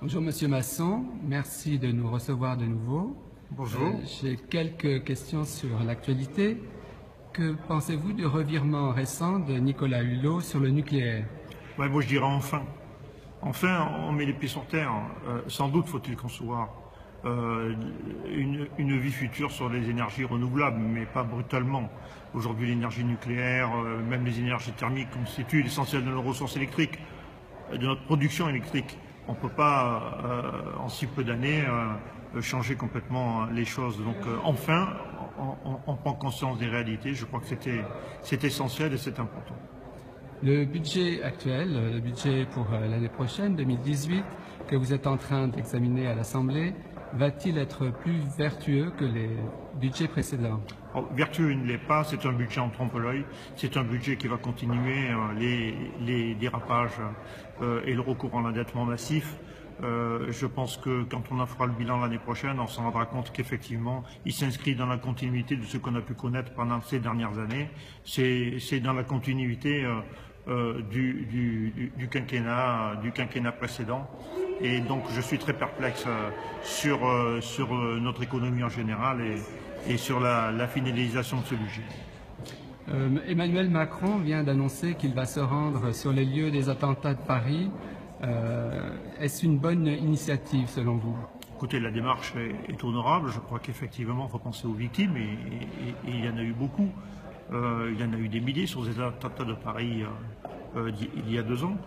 Bonjour Monsieur Masson, merci de nous recevoir de nouveau. Bonjour. J'ai quelques questions sur l'actualité. Que pensez-vous du revirement récent de Nicolas Hulot sur le nucléaire? Ouais, moi je dirais enfin. Enfin, on met les pieds sur terre. Sans doute faut-il concevoir une vie future sur les énergies renouvelables, mais pas brutalement. Aujourd'hui, l'énergie nucléaire, même les énergies thermiques constituent l'essentiel de nos ressources électriques, de notre production électrique. On ne peut pas, en si peu d'années, changer complètement les choses. Donc, enfin, on prend conscience des réalités. Je crois que c'est essentiel et c'est important. Le budget actuel, le budget pour l'année prochaine, 2018, que vous êtes en train d'examiner à l'Assemblée, va-t-il être plus vertueux que les budgets précédents? Alors, vertueux, il ne l'est pas, c'est un budget en trompe-l'œil, c'est un budget qui va continuer les dérapages et le recours à l'endettement massif. Je pense que quand on en fera le bilan l'année prochaine, on se rendra compte qu'effectivement, il s'inscrit dans la continuité de ce qu'on a pu connaître pendant ces dernières années. C'est dans la continuité du quinquennat précédent. Et donc je suis très perplexe sur notre économie en général et sur la finalisation de ce budget. Emmanuel Macron vient d'annoncer qu'il va se rendre sur les lieux des attentats de Paris. Est-ce une bonne initiative selon vous? Écoutez, la démarche est honorable. Je crois qu'effectivement, il faut penser aux victimes et il y en a eu beaucoup. Il y en a eu des milliers sur les attentats de Paris il y a 2 ans.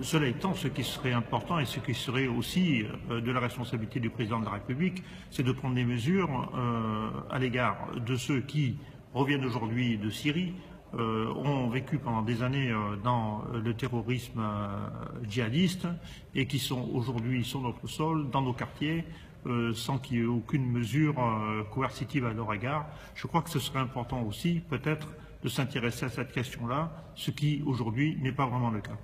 Cela étant, ce qui serait important et ce qui serait aussi de la responsabilité du président de la République, c'est de prendre des mesures à l'égard de ceux qui reviennent aujourd'hui de Syrie, ont vécu pendant des années dans le terrorisme djihadiste et qui sont aujourd'hui sur notre sol, dans nos quartiers, sans qu'il y ait aucune mesure coercitive à leur égard. Je crois que ce serait important aussi, peut-être, de s'intéresser à cette question-là, ce qui aujourd'hui n'est pas vraiment le cas.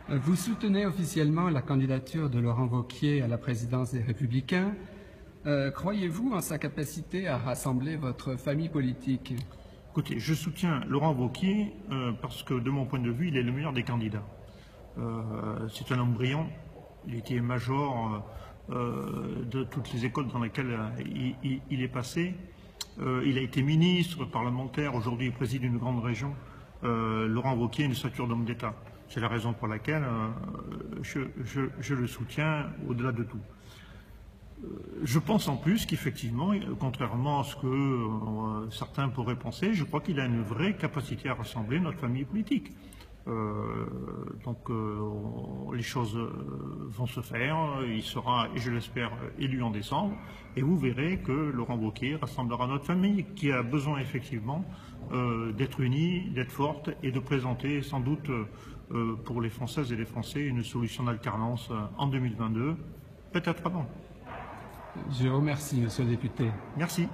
Vous soutenez officiellement la candidature de Laurent Wauquiez à la présidence des Républicains. Croyez-vous en sa capacité à rassembler votre famille politique? Écoutez, je soutiens Laurent Wauquiez parce que, de mon point de vue, il est le meilleur des candidats. C'est un homme brillant. Il était major de toutes les écoles dans lesquelles il est passé. Il a été ministre, parlementaire. Aujourd'hui, il préside une grande région. Laurent Wauquiez est une stature d'homme d'État. C'est la raison pour laquelle je le soutiens au-delà de tout. Je pense en plus qu'effectivement, contrairement à ce que certains pourraient penser, je crois qu'il a une vraie capacité à rassembler notre famille politique. Les choses vont se faire, il sera, et je l'espère, élu en décembre, et vous verrez que Laurent Wauquiez rassemblera notre famille, qui a besoin effectivement d'être unie, d'être forte, et de présenter sans doute pour les Françaises et les Français une solution d'alternance en 2022, peut-être avant. Je vous remercie, Monsieur le député. Merci.